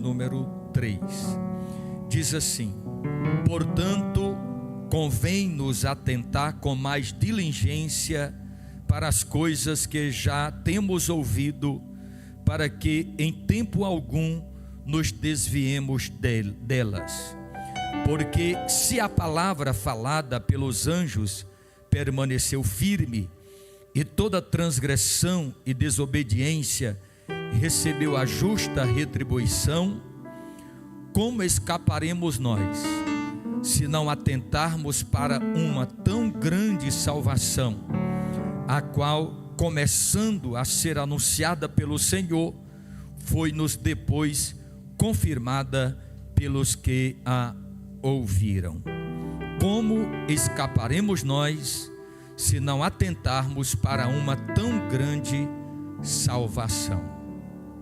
número 3. Diz assim: portanto, convém-nos atentar com mais diligência para as coisas que já temos ouvido, para que em tempo algum nos desviemos delas. Porque se a palavra falada pelos anjos permaneceu firme, e toda transgressão e desobediência recebeu a justa retribuição, como escaparemos nós, se não atentarmos para uma tão grande salvação, a qual, começando a ser anunciada pelo Senhor, foi-nos depois confirmada pelos que a ouviram? Como escaparemos nós, se não atentarmos para uma tão grande salvação?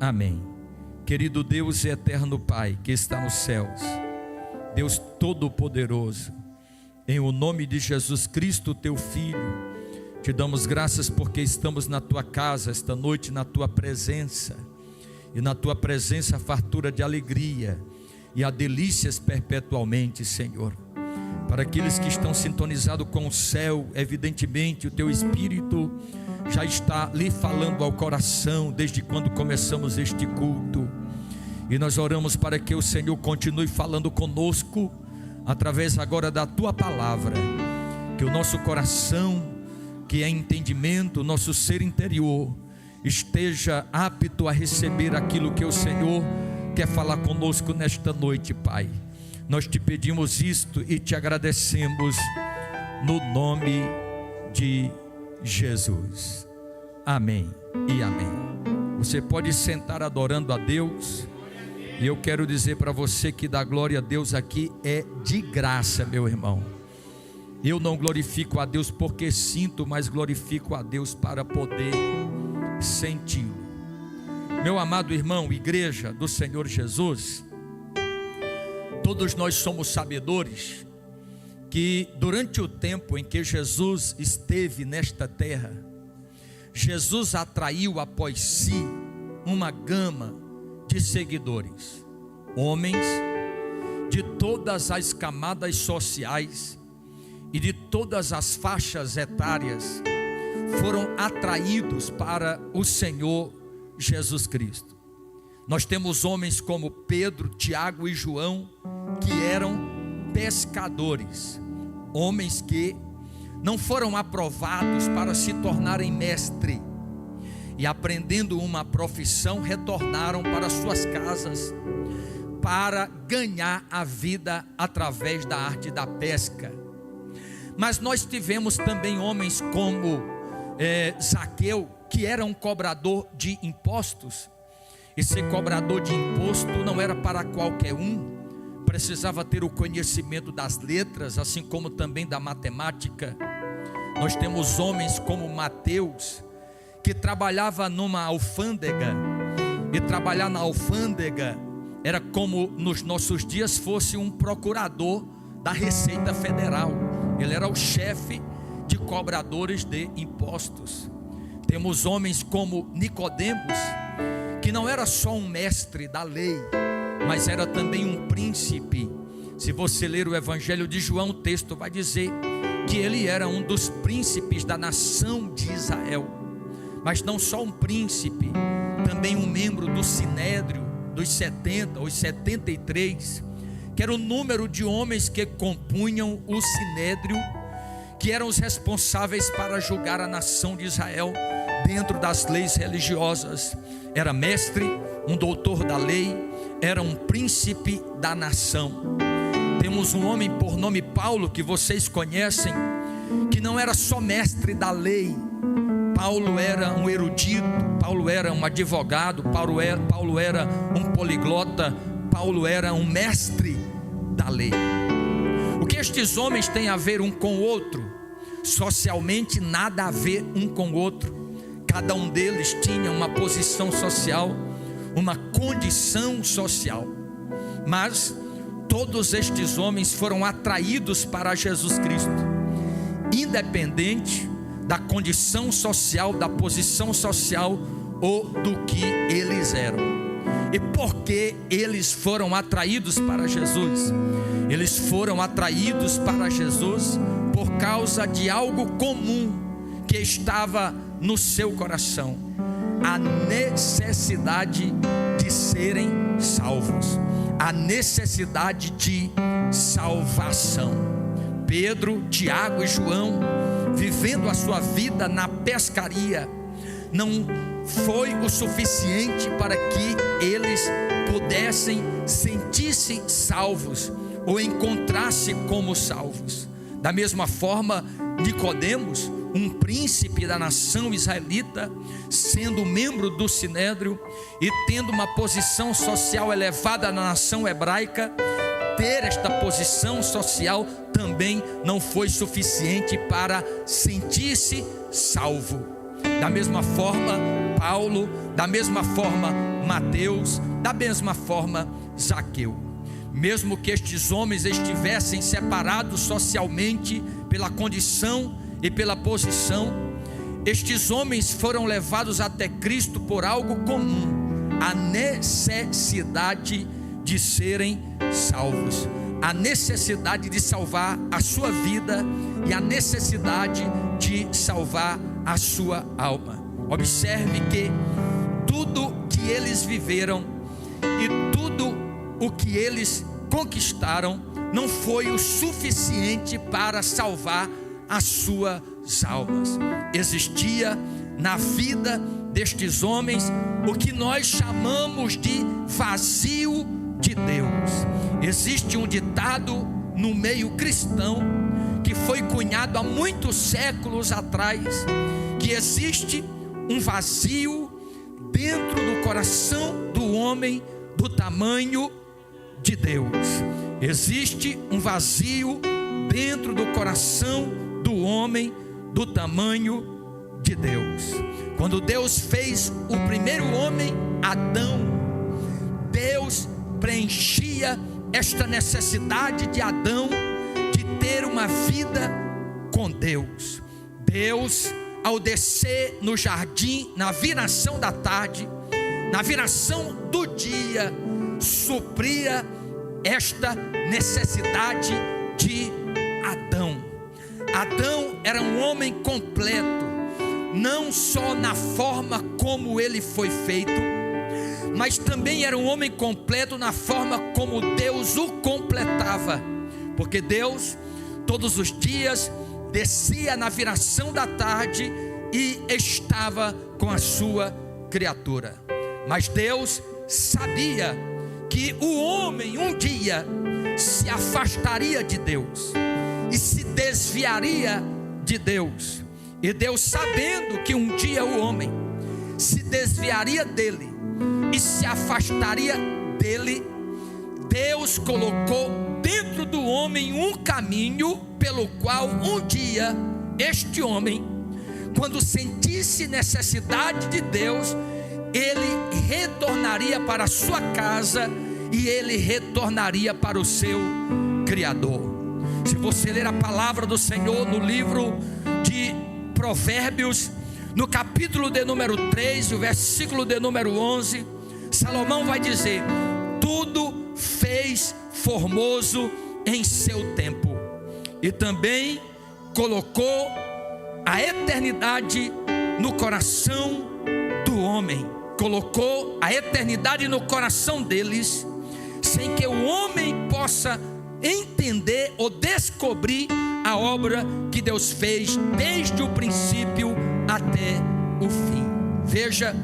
Amém. Querido Deus e eterno Pai que está nos céus, Deus Todo-Poderoso, em o nome de Jesus Cristo, teu Filho, te damos graças porque estamos na tua casa esta noite, na tua presença, e na tua presença a fartura de alegria e a delícias perpetualmente, Senhor. Para aqueles que estão sintonizados com o céu, evidentemente o teu Espírito já está lhe falando ao coração desde quando começamos este culto, e nós oramos para que o Senhor continue falando conosco através agora da tua palavra, que o nosso coração, que é entendimento, o nosso ser interior esteja apto a receber aquilo que o Senhor quer falar conosco nesta noite, Pai. Nós te pedimos isto e te agradecemos no nome de Jesus. Amém e amém. Você pode sentar adorando a Deus. E eu quero dizer para você que dar glória a Deus aqui é de graça, meu irmão. Eu não glorifico a Deus porque sinto, mas glorifico a Deus para poder senti-lo. Meu amado irmão, igreja do Senhor Jesus, todos nós somos sabedores que durante o tempo em que Jesus esteve nesta terra, Jesus atraiu após si uma gama de seguidores, homens de todas as camadas sociais e de todas as faixas etárias foram atraídos para o Senhor Jesus Cristo. Nós temos homens como Pedro, Tiago e João, que eram pescadores, homens que não foram aprovados para se tornarem mestre, e aprendendo uma profissão, retornaram para suas casas para ganhar a vida através da arte da pesca. Mas nós tivemos também homens como Zaqueu, que era um cobrador de impostos. E ser cobrador de imposto não era para qualquer um, precisava ter o conhecimento das letras, assim como também da matemática. Nós temos homens como Mateus, que trabalhava numa alfândega, e trabalhar na alfândega era como nos nossos dias fosse um procurador da Receita Federal. Ele era o chefe de cobradores de impostos. Temos homens como Nicodemos, que não era só um mestre da lei, mas era também um príncipe. Se você ler o Evangelho de João, o texto vai dizer que ele era um dos príncipes da nação de Israel. Mas não só um príncipe, também um membro do Sinédrio, dos 70, os 73, que era o número de homens que compunham o Sinédrio, que eram os responsáveis para julgar a nação de Israel dentro das leis religiosas. Era mestre, um doutor da lei, era um príncipe da nação. Temos um homem por nome Paulo, que vocês conhecem, que não era só mestre da lei. Paulo era um erudito, Paulo era um advogado, Paulo era um poliglota, Paulo era um mestre da lei. O que estes homens têm a ver um com o outro? Socialmente nada a ver um com o outro. Cada um deles tinha uma posição social, uma condição social, mas todos estes homens foram atraídos para Jesus Cristo, independente da condição social, da posição social ou do que eles eram. E por que eles foram atraídos para Jesus? Eles foram atraídos para Jesus por causa de algo comum que estava no seu coração: a necessidade de serem salvos, a necessidade de salvação. Pedro, Tiago e João, vivendo a sua vida na pescaria, não foi o suficiente para que eles pudessem sentir-se salvos ou encontrar-se como salvos. Da mesma forma, Nicodemos, um príncipe da nação israelita, sendo membro do Sinédrio e tendo uma posição social elevada na nação hebraica, ter esta posição social também não foi suficiente para sentir-se salvo. Da mesma forma, Paulo, da mesma forma, Mateus, da mesma forma, Zaqueu. Mesmo que estes homens estivessem separados socialmente pela condição e pela posição, estes homens foram levados até Cristo por algo comum: a necessidade de serem salvos, a necessidade de salvar a sua vida e a necessidade de salvar a sua alma. Observe que tudo que eles viveram e tudo o que eles conquistaram não foi o suficiente para salvar as suas almas. Existia na vida destes homens o que nós chamamos de vazio de Deus. Existe um ditado no meio cristão que foi cunhado há muitos séculos atrás, que existe um vazio dentro do coração do homem do tamanho de Deus. Existe um vazio dentro do coração do homem do tamanho de Deus. Quando Deus fez o primeiro homem, Adão, Deus preenchia esta necessidade de Adão de ter uma vida com Deus. Deus, ao descer no jardim, na viração da tarde, na viração do dia, supria esta necessidade de Adão. Adão era um homem completo, não só na forma como ele foi feito, mas também era um homem completo na forma como Deus o completava, porque Deus todos os dias descia na viração da tarde e estava com a sua criatura. Mas Deus sabia que o homem um dia se afastaria de Deus e se desviaria de Deus. E Deus, sabendo que um dia o homem se desviaria dele e se afastaria dele, Deus colocou dentro do homem um caminho pelo qual um dia este homem, quando sentisse necessidade de Deus, ele retornaria para a sua casa e ele retornaria para o seu Criador. Se você ler a palavra do Senhor no livro de Provérbios, no capítulo de número 3, o versículo de número 11, Salomão vai dizer: tudo fez formoso em seu tempo, e também colocou a eternidade no coração do homem. Colocou a eternidade no coração deles, sem que o homem possa entender ou descobrir a obra que Deus fez desde o princípio até o fim. Veja,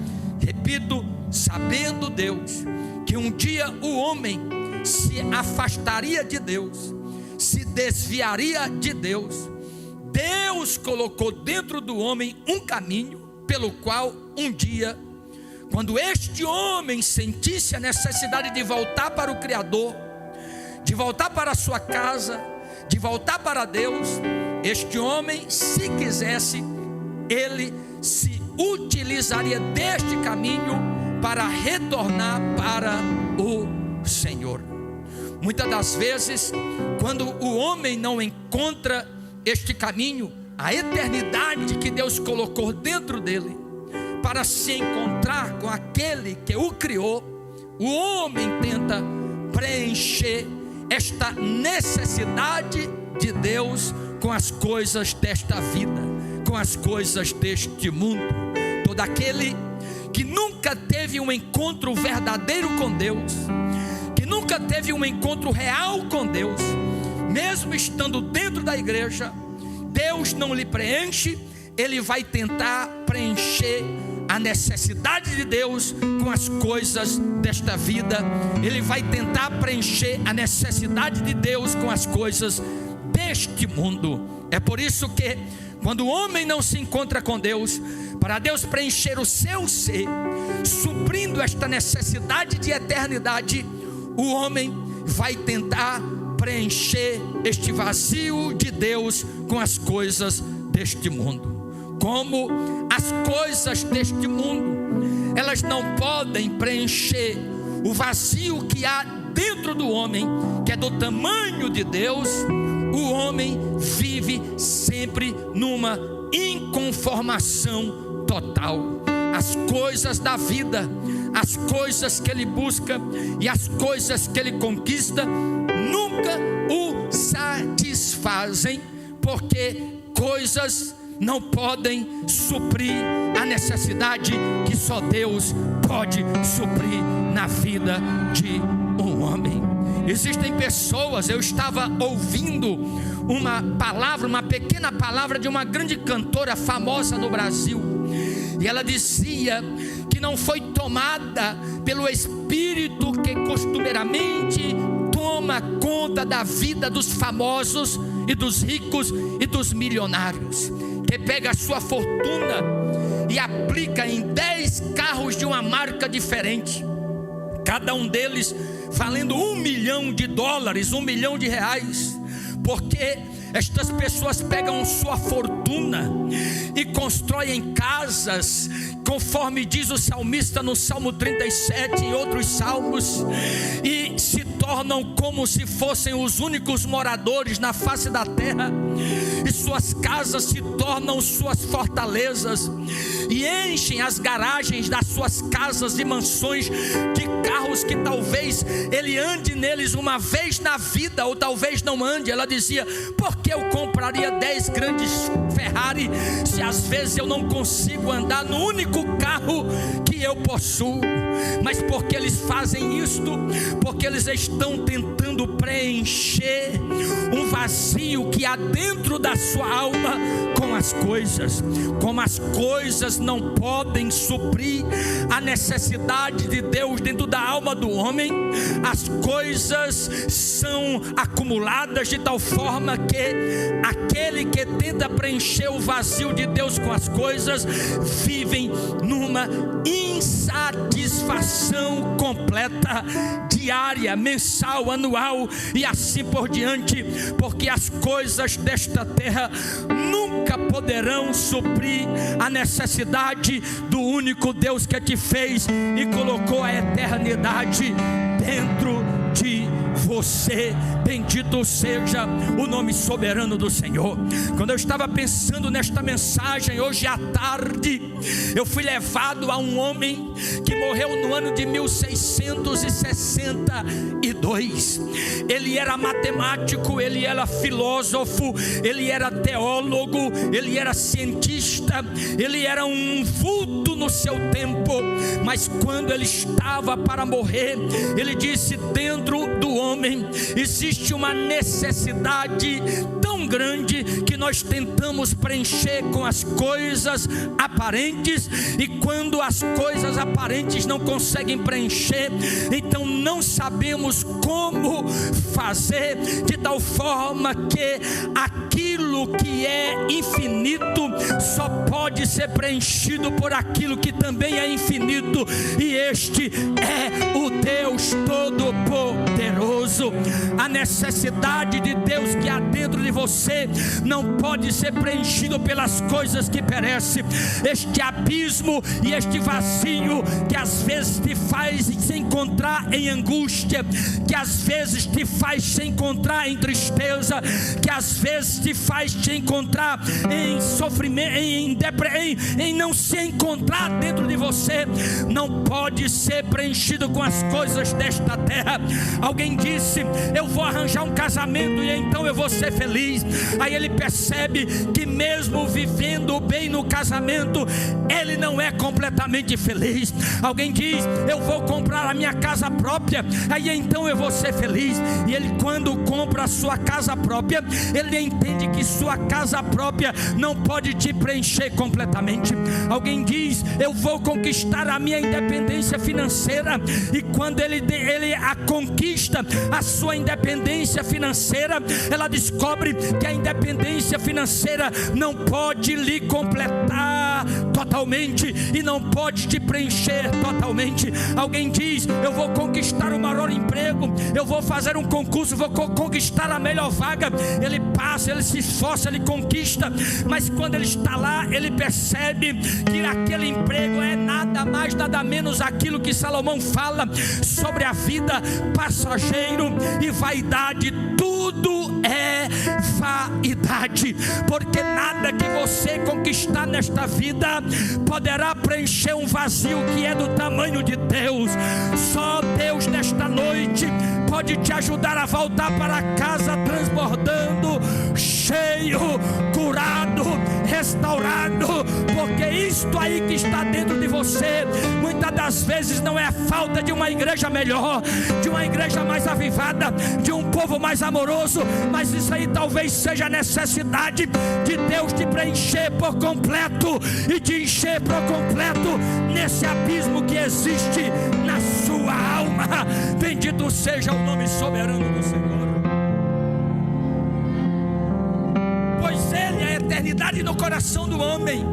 repito, sabendo Deus que um dia o homem se afastaria de Deus, se desviaria de Deus, Deus colocou dentro do homem um caminho pelo qual um dia, quando este homem sentisse a necessidade de voltar para o Criador, de voltar para a sua casa, de voltar para Deus, este homem, se quisesse, ele se utilizaria deste caminho para retornar para o Senhor. Muitas das vezes, quando o homem não encontra este caminho, a eternidade que Deus colocou dentro dele, para se encontrar com aquele que o criou, O homem tenta preencher esta necessidade de Deus com as coisas desta vida, com as coisas deste mundo. Todo aquele que nunca teve um encontro verdadeiro com Deus, que nunca teve um encontro real com Deus, mesmo estando dentro da igreja, Deus não lhe preenche. Ele vai tentar preencher a necessidade de Deus com as coisas desta vida. Ele vai tentar preencher a necessidade de Deus com as coisas deste mundo. É por isso que quando o homem não se encontra com Deus, para Deus preencher o seu ser, suprindo esta necessidade de eternidade, o homem vai tentar preencher este vazio de Deus com as coisas deste mundo. Como as coisas deste mundo, elas não podem preencher o vazio que há dentro do homem, que é do tamanho de Deus, o homem vive sempre numa inconformação total. As coisas da vida, as coisas que ele busca e as coisas que ele conquista nunca o satisfazem, porque coisas não podem suprir a necessidade que só Deus pode suprir na vida de um homem. Existem pessoas, eu estava ouvindo uma palavra, uma pequena palavra de uma grande cantora famosa no Brasil, e ela dizia que não foi tomada pelo espírito que costumeiramente toma conta da vida dos famosos e dos ricos e dos milionários, que pega a sua fortuna e aplica em 10 carros de uma marca diferente, cada um deles valendo $1 milhão, $1 milhão, porque estas pessoas pegam sua fortuna e constroem casas, conforme diz o salmista no Salmo 37 e outros salmos, e se tornam como se fossem os únicos moradores na face da terra, e suas casas se tornam suas fortalezas, e enchem as garagens das suas casas e mansões de carros que talvez ele ande neles uma vez na vida, ou talvez não ande. Ela dizia: por que eu compraria 10 grandes Ferrari se às vezes eu não consigo andar no único carro que eu possuo? Mas porque eles fazem isto? Porque eles estão tentando preencher um vazio que há dentro da sua alma com as coisas. Como as coisas não podem suprir a necessidade de Deus dentro da alma do homem, as coisas são acumuladas de tal forma que aquele que tenta preencher o vazio de Deus com as coisas vivem numa insatisfação completa, diária, mensal, anual e assim por diante, porque as coisas desta terra nunca poderão suprir a necessidade do único Deus que te fez e colocou a eternidade dentro de você. Bendito seja o nome soberano do Senhor. Quando eu estava pensando nesta mensagem hoje à tarde, eu fui levado a um homem que morreu no ano de 1662. Ele era matemático, ele era filósofo, ele era teólogo, ele era cientista, ele era um vulto no seu tempo. Mas quando ele estava para morrer, ele disse: dentro do homem existe uma necessidade tão grande que nós tentamos preencher com as coisas aparentes, e quando as coisas aparentes não conseguem preencher, então não sabemos como fazer de tal forma que aquilo que é infinito só pode ser preenchido por aquilo que também é infinito, e este é o Deus Todo-Poderoso. preso. A necessidade de Deus que há dentro de você não pode ser preenchido pelas coisas que perecem. Este abismo e este vazio que às vezes te faz se encontrar em angústia, que às vezes te faz se encontrar em tristeza, que às vezes te faz te encontrar em sofrimento, em não se encontrar dentro de você, não pode ser preenchido com as coisas desta terra. Alguém disse: eu vou arranjar um casamento e então eu vou ser feliz. Aí ele percebe que mesmo vivendo bem no casamento, ele não é completamente feliz. Alguém diz: eu vou comprar a minha casa própria, aí então eu vou ser feliz. E ele, quando compra a sua casa própria, ele entende que sua casa própria não pode te preencher completamente. Alguém diz: eu vou conquistar a minha independência financeira, e quando ele a conquista, a sua independência financeira, ela descobre que a independência financeira não pode lhe completar totalmente e não pode te preencher totalmente. Alguém diz: eu vou conquistar o maior emprego, eu vou fazer um concurso, vou conquistar a melhor vaga. Ele passa, ele se esforça, ele conquista, mas quando ele está lá, ele percebe que aquele emprego é nada mais, nada menos aquilo que Salomão fala sobre a vida, passageiro e vaidade. Tudo é vaidade, porque nada que você conquistar nesta vida poderá preencher um vazio que é do tamanho de Deus. Só Deus nesta noite pode te ajudar a voltar para casa transbordando, cheio, curado, restaurado, porque isto aí que está dentro de você, muitas das vezes não é a falta de uma igreja melhor, de uma igreja mais avivada, de um povo mais amoroso, mas isso aí talvez seja a necessidade de Deus te preencher por completo e te encher por completo nesse abismo que existe na sua alma. Bendito seja o nome soberano do Senhor, pois Ele é a eternidade no coração do homem.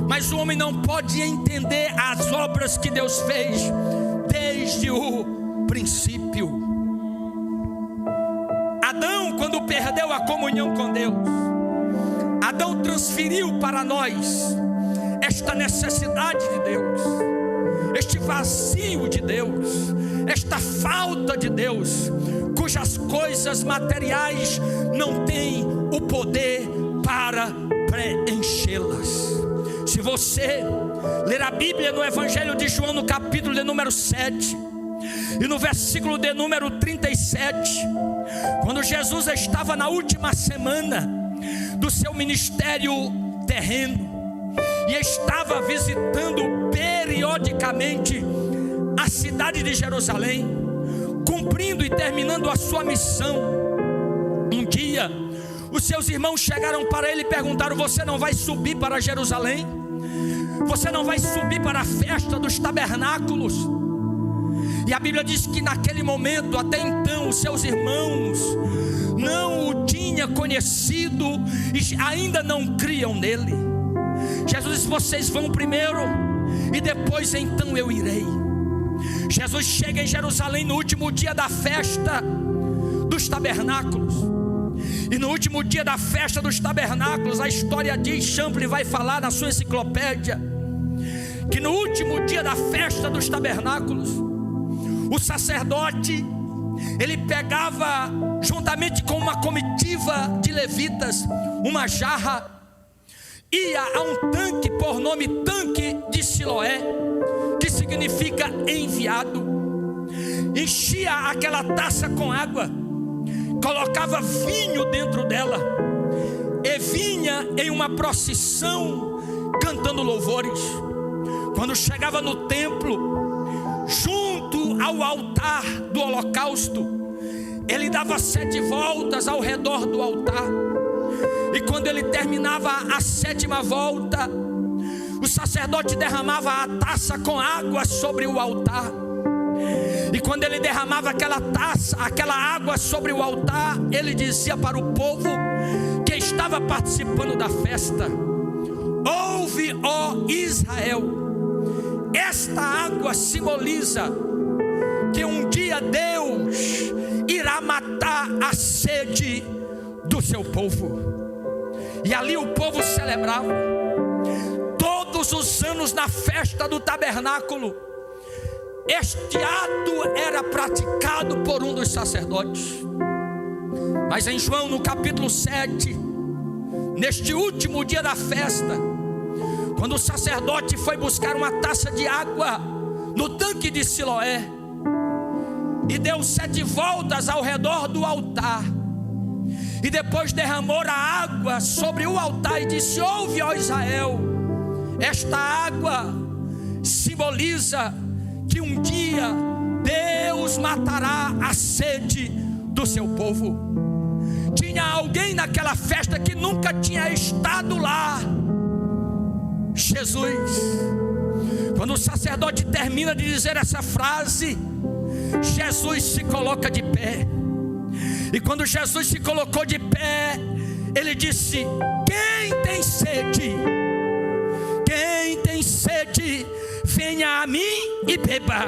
Mas o homem não pode entender as obras que Deus fez desde o princípio. Adão, quando perdeu a comunhão com Deus, Adão transferiu para nós esta necessidade de Deus, este vazio de Deus, esta falta de Deus, cujas coisas materiais não têm o poder para preenchê-las. Se você ler a Bíblia no Evangelho de João, no capítulo de número 7 e no versículo de número 37, quando Jesus estava na última semana do seu ministério terreno e estava visitando periodicamente a cidade de Jerusalém, cumprindo e terminando a sua missão, um dia os seus irmãos chegaram para ele e perguntaram: você não vai subir para Jerusalém? Você não vai subir para a festa dos tabernáculos? E a Bíblia diz que naquele momento, até então, os seus irmãos não o tinham conhecido e ainda não criam nele. Jesus disse: vocês vão primeiro e depois então eu irei. Jesus chega em Jerusalém no último dia da festa dos tabernáculos. E no último dia da festa dos tabernáculos, a história diz, Champlin vai falar na sua enciclopédia, que no último dia da festa dos tabernáculos, o sacerdote, ele pegava, juntamente com uma comitiva de levitas, uma jarra, ia a um tanque por nome Tanque de Siloé, que significa enviado, enchia aquela taça com água, colocava vinho dentro dela e vinha em uma procissão cantando louvores. Quando chegava no templo, junto ao altar do holocausto, ele dava 7 voltas ao redor do altar, e quando ele terminava a 7ª volta, o sacerdote derramava a taça com água sobre o altar. E quando ele derramava aquela taça, aquela água sobre o altar, ele dizia para o povo que estava participando da festa: ouve, ó Israel, esta água simboliza que um dia Deus a sede do seu povo. E ali o povo celebrava. Todos os anos na festa do tabernáculo, este ato era praticado por um dos sacerdotes. Mas em João, no capítulo 7, neste último dia da festa, quando o sacerdote foi buscar uma taça de água no tanque de Siloé, e deu 7 voltas ao redor do altar, e depois derramou a água sobre o altar e disse: ouve, ó Israel, esta água simboliza que um dia Deus matará a sede do seu povo. Tinha alguém naquela festa que nunca tinha estado lá: Jesus. Quando o sacerdote termina de dizer essa frase, Jesus se coloca de pé. E quando Jesus se colocou de pé, ele disse: quem tem sede? Quem tem sede, venha a mim e beba.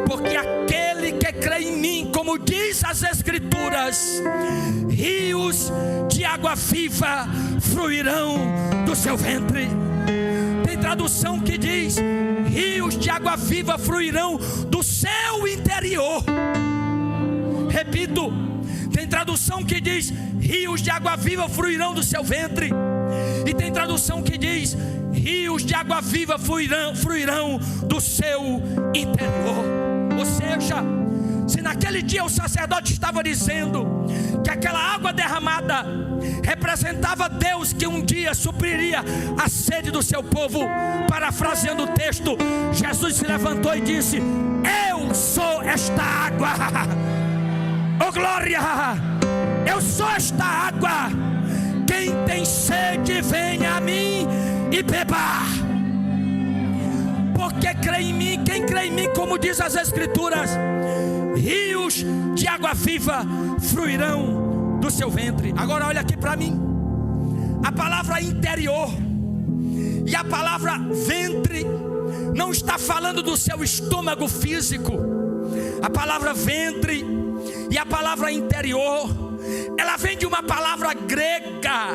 Porque aquele que crê em mim, como diz as Escrituras, rios de água viva fluirão do seu ventre. Tem tradução que diz: rios de água viva fluirão do seu interior. Repito, tem tradução que diz: rios de água viva fluirão do seu ventre. E tem tradução que diz: rios de água viva fluirão do seu interior. Ou seja, se naquele dia o sacerdote estava dizendo que aquela água derramada representava Deus que um dia supriria a sede do seu povo, parafraseando o texto, Jesus se levantou e disse: eu sou esta água. Oh glória! Eu sou esta água. Quem tem sede, venha a mim e beba. Porque crê em mim, quem crê em mim, como diz as Escrituras, rios de água viva fluirão do seu ventre. Agora olha aqui para mim. A palavra interior e a palavra ventre não está falando do seu estômago físico. A palavra ventre e a palavra interior, ela vem de uma palavra grega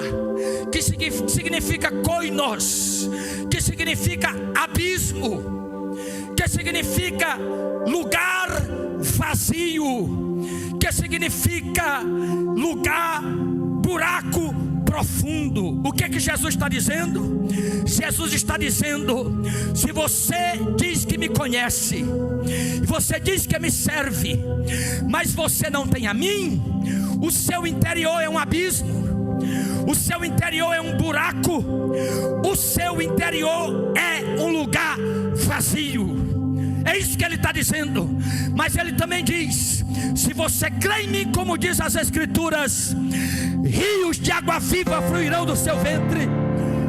que significa koinos, que significa abismo, que significa lugar vazio, que significa lugar, buraco profundo. O que é que Jesus está dizendo? Jesus está dizendo: se você diz que me conhece, você diz que me serve, mas você não tem a mim, o seu interior é um abismo, o seu interior é um buraco, o seu interior é um lugar vazio. É isso que ele está dizendo. Mas ele também diz: se você crê em mim, como diz as Escrituras, rios de água viva fluirão do seu ventre.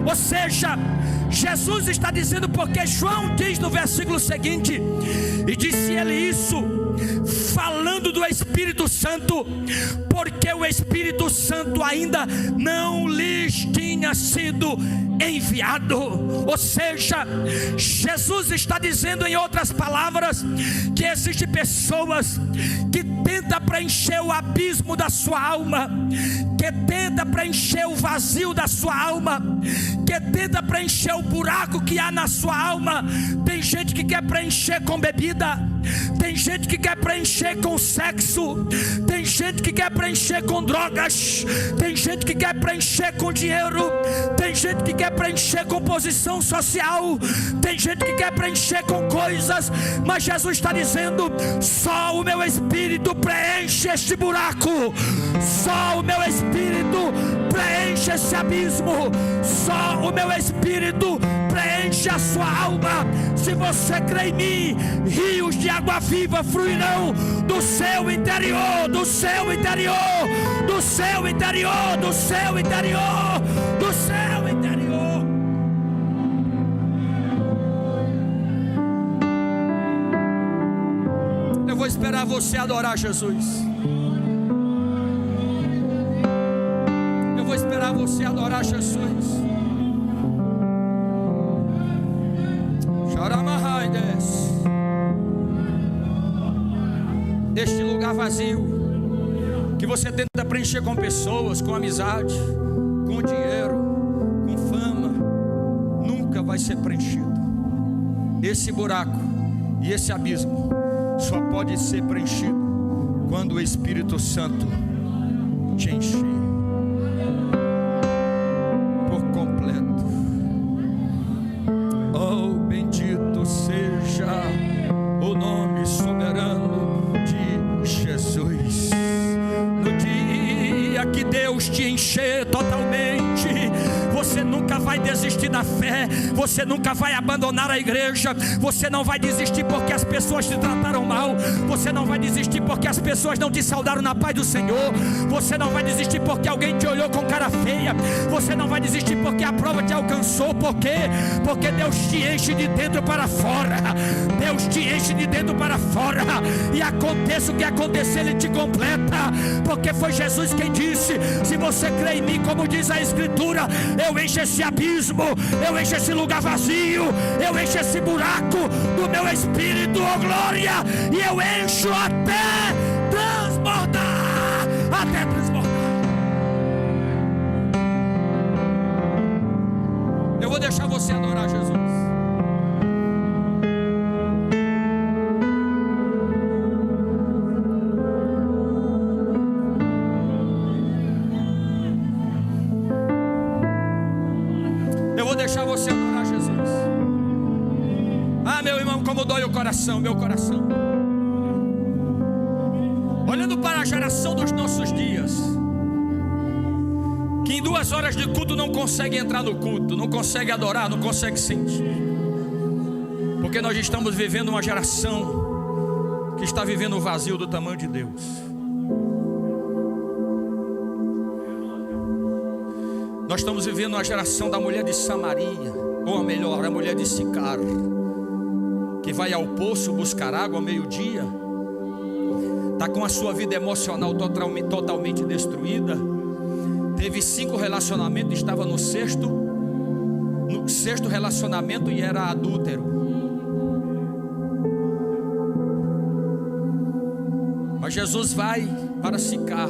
Ou seja, Jesus está dizendo, porque João diz no versículo seguinte, e disse ele isso falando do Espírito Santo, porque o Espírito Santo ainda não lhes tinha sido enviado. Ou seja, Jesus está dizendo, em outras palavras, que existem pessoas que tentam preencher o abismo da sua alma, que tentam preencher o vazio da sua alma, que tenta preencher o buraco que há na sua alma. Tem gente que quer preencher com bebida, tem gente que quer preencher com sexo, tem gente que quer preencher com drogas, tem gente que quer preencher com dinheiro, tem gente que quer preencher com posição social, tem gente que quer preencher com coisas. Mas Jesus está dizendo: só o meu Espírito preenche este buraco, só o meu Espírito preenche esse abismo, só o meu Espírito preenche a sua alma. Se você crê em mim, rios de água viva fluirão do seu interior, do seu interior, do seu interior, do seu interior, do seu interior. Eu vou esperar você adorar Jesus. Eu vou esperar você adorar Jesus. Este lugar vazio, que você tenta preencher com pessoas, com amizade, com dinheiro, com fama, nunca vai ser preenchido. Esse buraco e esse abismo só pode ser preenchido quando o Espírito Santo te encher por completo. Oh, bendito seja o nome soberano de Jesus. No dia que Deus te encher totalmente, você nunca vai desistir da fé, você nunca vai abandonar a igreja, você não vai desistir porque as pessoas te trataram mal, você não vai desistir porque as pessoas não te saudaram na paz do Senhor, você não vai desistir porque alguém te olhou com cara feia, você não vai desistir porque a prova te alcançou. Por quê? Porque Deus te enche de dentro para fora, Deus te enche de dentro para fora, e aconteça o que acontecer, Ele te completa, porque foi Jesus quem disse: se você crê em mim, como diz a Escritura, eu encho esse abismo, eu encho esse lugar vazio, eu encho esse buraco do meu Espírito, oh glória, e eu encho até transbordar, até transbordar. Eu vou deixar você adorar Jesus. Deixar você adorar Jesus. Ah, meu irmão, como dói o coração, meu coração, olhando para a geração dos nossos dias, que em 2 horas de culto não consegue entrar no culto, não consegue adorar, não consegue sentir, porque nós estamos vivendo uma geração que está vivendo o vazio do tamanho de Deus. Nós estamos vivendo uma geração da mulher de Samaria, ou melhor, a mulher de Sicar, que vai ao poço buscar água ao meio-dia, está com a sua vida emocional totalmente destruída, teve 5 relacionamentos, estava no sexto relacionamento e era adúltero. Mas Jesus vai para Sicar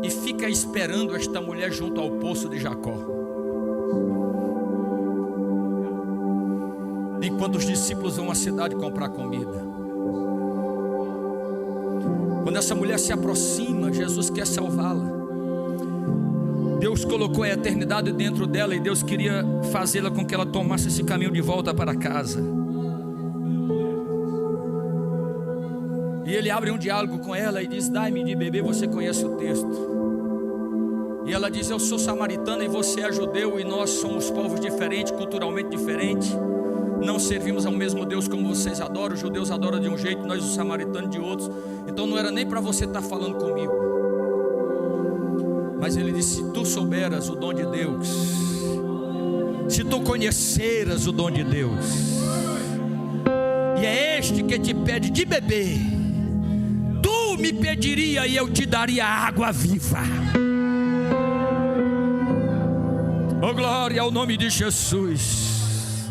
e fica esperando esta mulher junto ao poço de Jacó, enquanto os discípulos vão à cidade comprar comida. Quando essa mulher se aproxima, Jesus quer salvá-la. Deus colocou a eternidade dentro dela e Deus queria fazê-la com que ela tomasse esse caminho de volta para casa. E ele abre um diálogo com ela e diz: dai-me de beber. Você conhece o texto. E ela diz: eu sou samaritana e você é judeu, e nós somos povos diferentes, culturalmente diferentes, não servimos ao mesmo Deus como vocês adoram. Os judeus adoram de um jeito, nós os samaritanos de outros. Então não era nem para você estar falando comigo. Mas ele disse: se tu souberas o dom de Deus, se tu conheceras o dom de Deus, e é este que te pede de beber, tu me pediria e eu te daria água viva. Oh, glória ao nome de Jesus.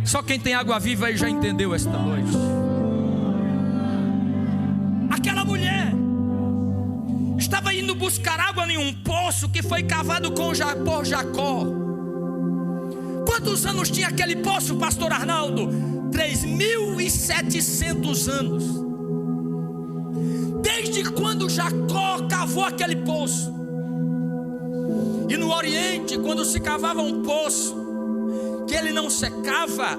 Só quem tem água viva aí já entendeu esta noite. Aquela mulher estava indo buscar água em um poço que foi cavado por Jacó. Quantos anos tinha aquele poço, pastor Arnaldo? 3.700 anos. Desde quando Jacó cavou aquele poço. E no Oriente, quando se cavava um poço que ele não secava,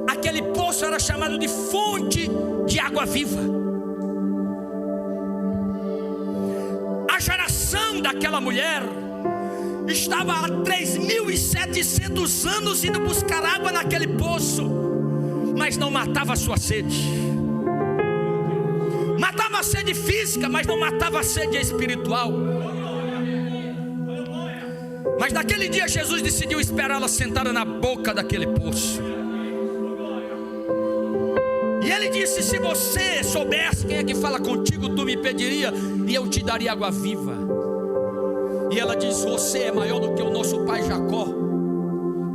aquele poço era chamado de fonte de água viva. A geração daquela mulher estava há 3.700 anos indo buscar água naquele poço, mas não matava a sua sede. Matava a sede física, mas não matava a sede espiritual. Mas naquele dia Jesus decidiu esperá-la sentada na boca daquele poço. E ele disse: se você soubesse quem é que fala contigo, tu me pediria e eu te daria água viva. E ela diz: você é maior do que o nosso pai Jacó,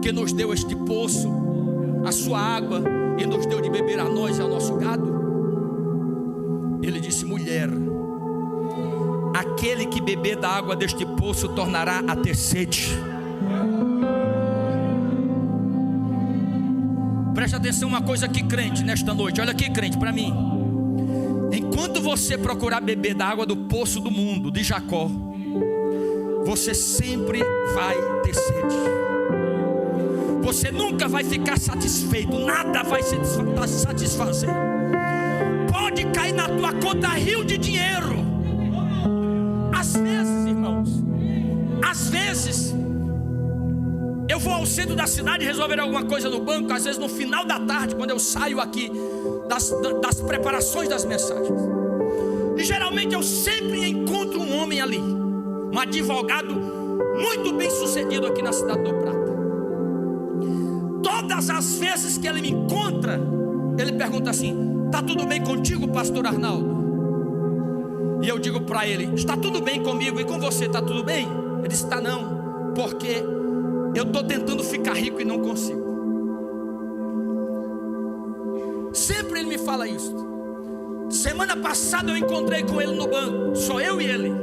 que nos deu este poço, a sua água, e nos deu de beber a nós e ao nosso gado. Ele disse: aquele que beber da água deste poço tornará a ter sede. Preste atenção uma coisa aqui, crente, nesta noite. Olha aqui, crente, para mim. Enquanto você procurar beber da água do poço do mundo, de Jacó, você sempre vai ter sede. Você nunca vai ficar satisfeito. Nada vai se satisfazer. Pode cair na tua conta rio de dinheiro. Às vezes, irmãos, às vezes eu vou ao centro da cidade resolver alguma coisa no banco. Às vezes no final da tarde, quando eu saio aqui das preparações das mensagens, e geralmente eu sempre encontro um homem ali, um advogado muito bem sucedido aqui na cidade do Prata. Todas as vezes que ele me encontra, ele pergunta assim: está tudo bem contigo, pastor Arnaldo? E eu digo para ele: está tudo bem comigo, e com você está tudo bem? Ele disse: está não, porque eu estou tentando ficar rico e não consigo. Sempre ele me fala isso. Semana passada eu encontrei com ele no banco, só eu e ele.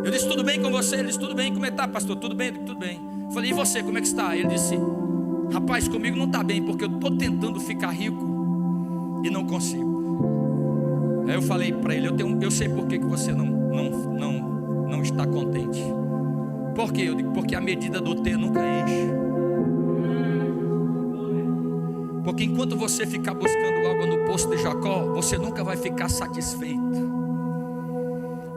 Eu disse: tudo bem com você? Ele disse: tudo bem. Como é que está, pastor? Tudo bem? Tudo bem. Eu falei: e você, como é que está? Ele disse: rapaz, comigo não está bem, porque eu estou tentando ficar rico e não consigo. Aí eu falei para ele: eu sei por que você não está contente. Por quê? Eu digo: porque a medida do ter nunca enche. Porque enquanto você ficar buscando água no poço de Jacó, você nunca vai ficar satisfeito.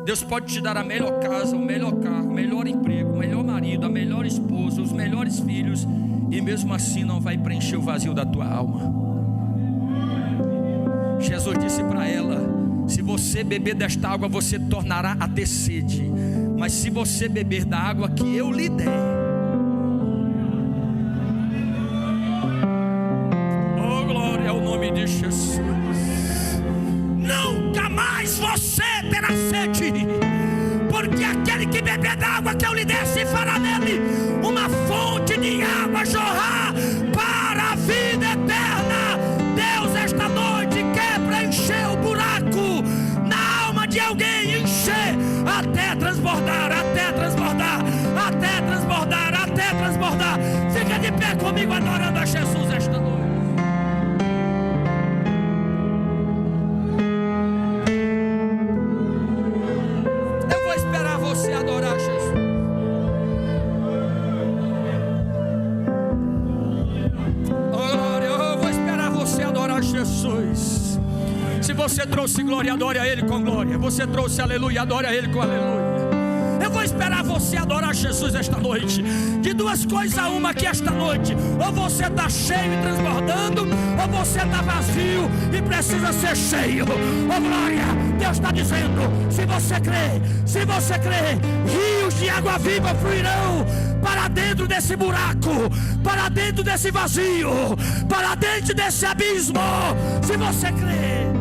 Deus pode te dar a melhor casa, o melhor carro, o melhor emprego, o melhor marido, a melhor esposa, os melhores filhos, e mesmo assim não vai preencher o vazio da tua alma. Jesus disse para ela: se você beber desta água, você tornará a ter sede. Mas se você beber da água que eu lhe der, oh glória ao nome de Jesus, nunca mais você terá sede. Porque aquele que beber da água que eu lhe der, se fará nele uma fonte de água jorrar para a vida eterna. Deus esta noite quer preencher o buraco na alma de alguém, encher até transbordar, até transbordar, até transbordar, até transbordar. Fica de pé comigo adorando a Jesus esta noite. Eu vou esperar você adorar Jesus. Eu vou esperar você adorar Jesus. Se você trouxe glória, adore a Ele com glória. Você trouxe aleluia, adore a Ele com aleluia. Eu vou esperar você adorar Jesus esta noite. De duas coisas uma, que esta noite ou você está cheio e transbordando, ou você está vazio e precisa ser cheio. Oh glória, Deus está dizendo: se você crê, rios de água viva fluirão para dentro desse buraco, para dentro desse vazio, para dentro desse abismo. Se você crê.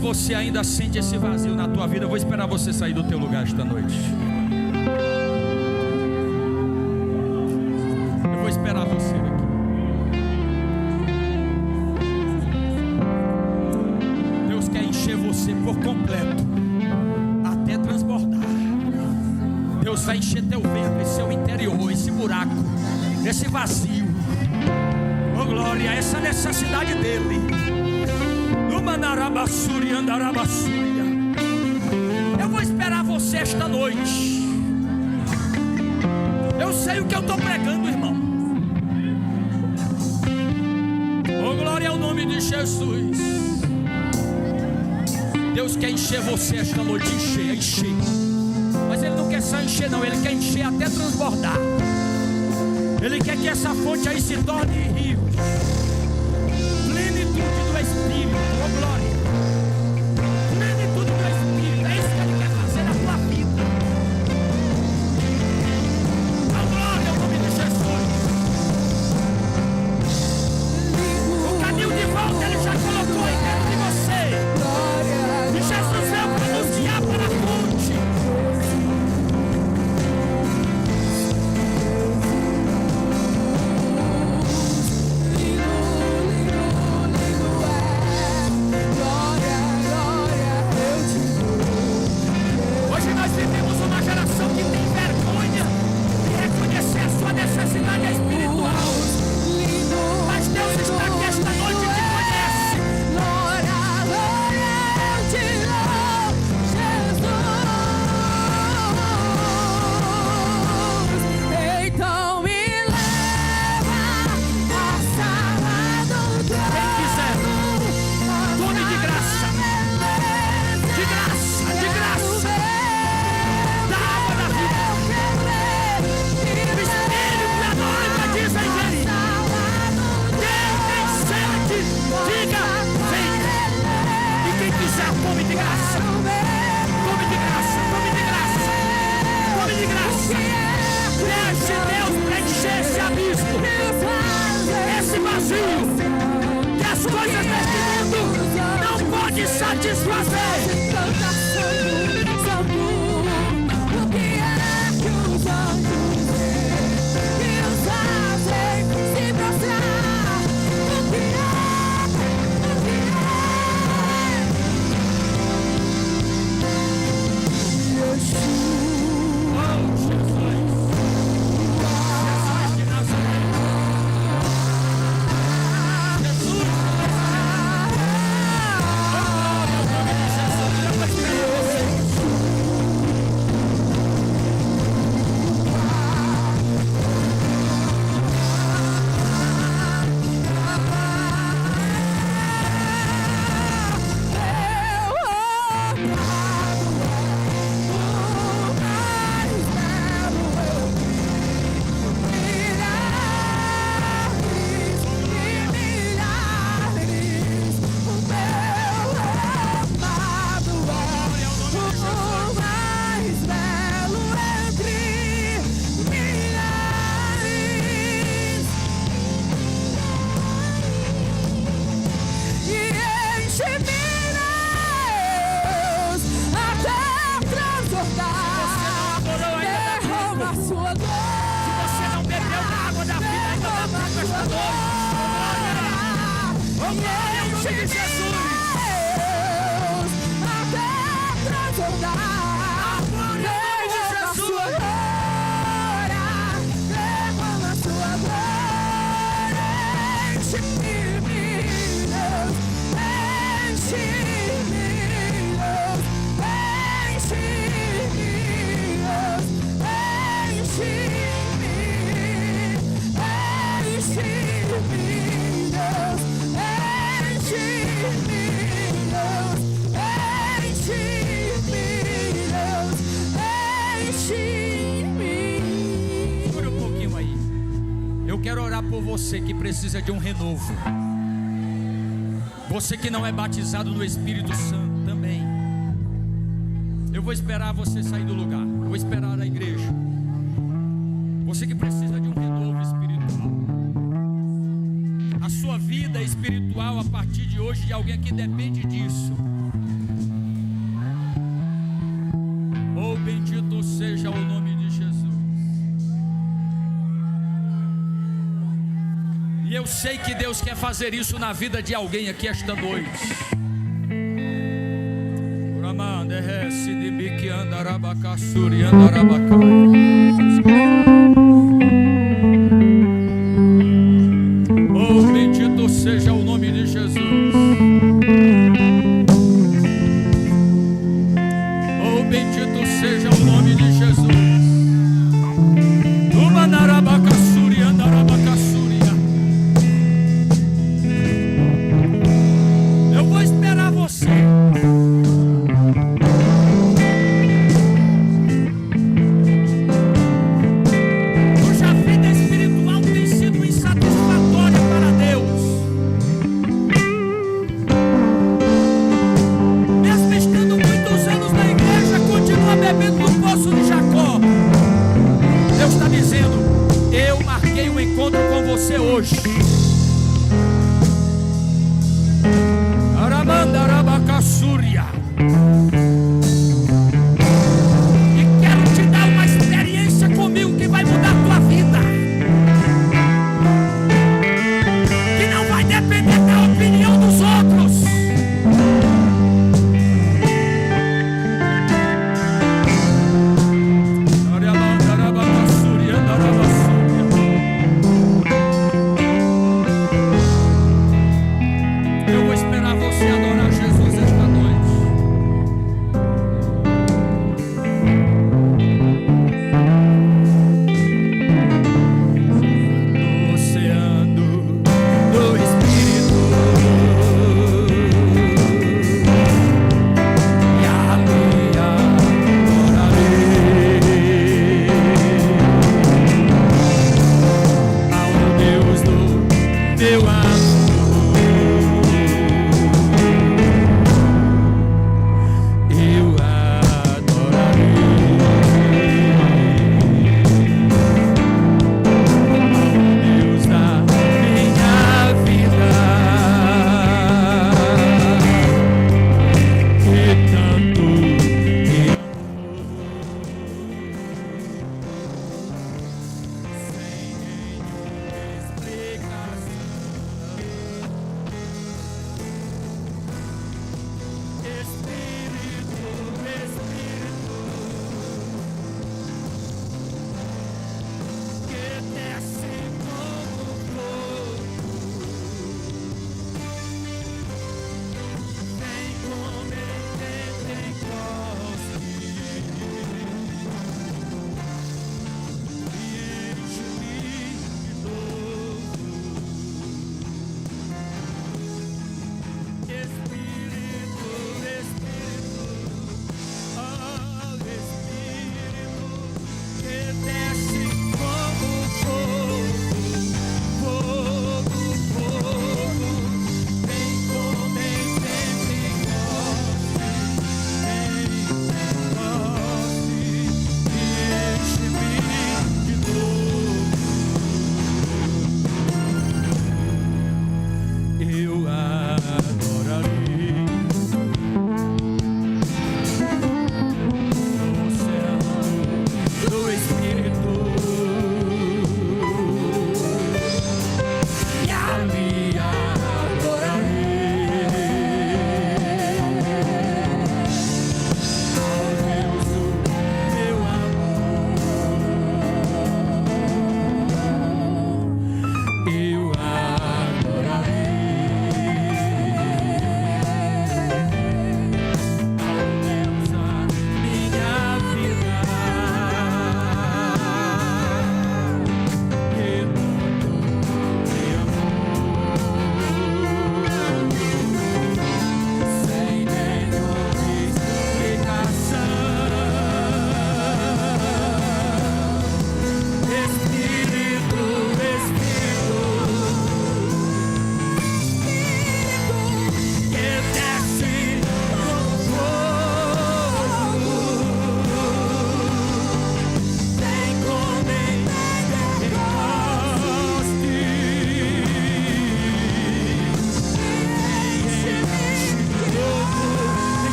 Você ainda sente esse vazio na tua vida, eu vou esperar você sair do teu lugar esta noite. Eu vou esperar você aqui. Deus quer encher você por completo, até transbordar. Deus vai encher teu ventre, seu interior, esse buraco, esse vazio. Oh glória, essa necessidade dele. Eu vou esperar você esta noite. Eu sei o que eu estou pregando, irmão. Oh glória ao nome de Jesus. Deus quer encher você esta noite. Encher. Mas Ele não quer só encher não, Ele quer encher até transbordar. Ele quer que essa fonte aí se torne rio. Plenitude do Espírito. Oh glória. Plenitude do Espírito. É isso que Ele quer fazer na tua vida. Oh glória ao nome de Jesus. O caminho de volta Ele já colocou aí dentro de você. vazio que as coisas deste mundo não podem satisfazer. Você que precisa de um renovo, você que não é batizado no Espírito Santo também. Eu vou esperar você sair do lugar, eu vou esperar a igreja. Você que precisa de um renovo espiritual, a sua vida espiritual a partir de hoje de alguém que depende disso. Oh, bendito seja o nome de Jesus. E eu sei que Deus quer fazer isso na vida de alguém aqui esta noite. Oh, bendito seja o nome de Jesus. Oh, bendito seja o nome de Jesus.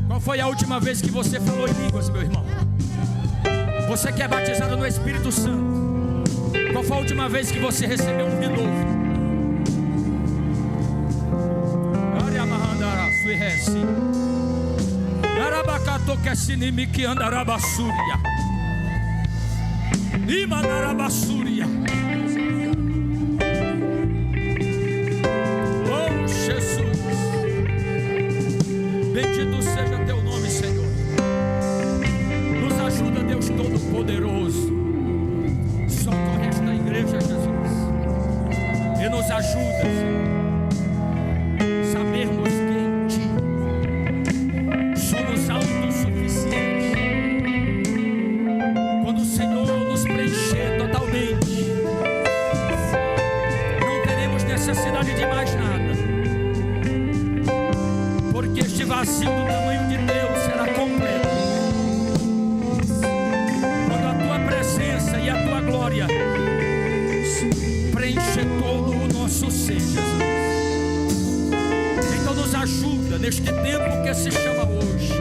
Qual foi a última vez que você falou em línguas, meu irmão? Você que é batizado no Espírito Santo, qual foi a última vez que você recebeu um renovo? Oh Jesus, bendito seja teu nome, Senhor. Nos ajuda, Deus Todo-Poderoso. Socorre esta igreja, Jesus, e nos ajuda, Senhor, sabermos que em Ti somos autossuficientes. Quando o Senhor nos preencher totalmente, não teremos necessidade de mais nada, porque este vazio do tamanho de Deus será completo quando a Tua presença e a Tua glória preencher todo o nosso ser, Jesus. Então nos ajuda neste tempo que se chama hoje,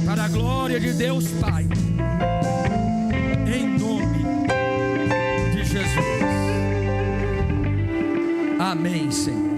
para a glória de Deus Pai, em nome de Jesus. Amém, Senhor.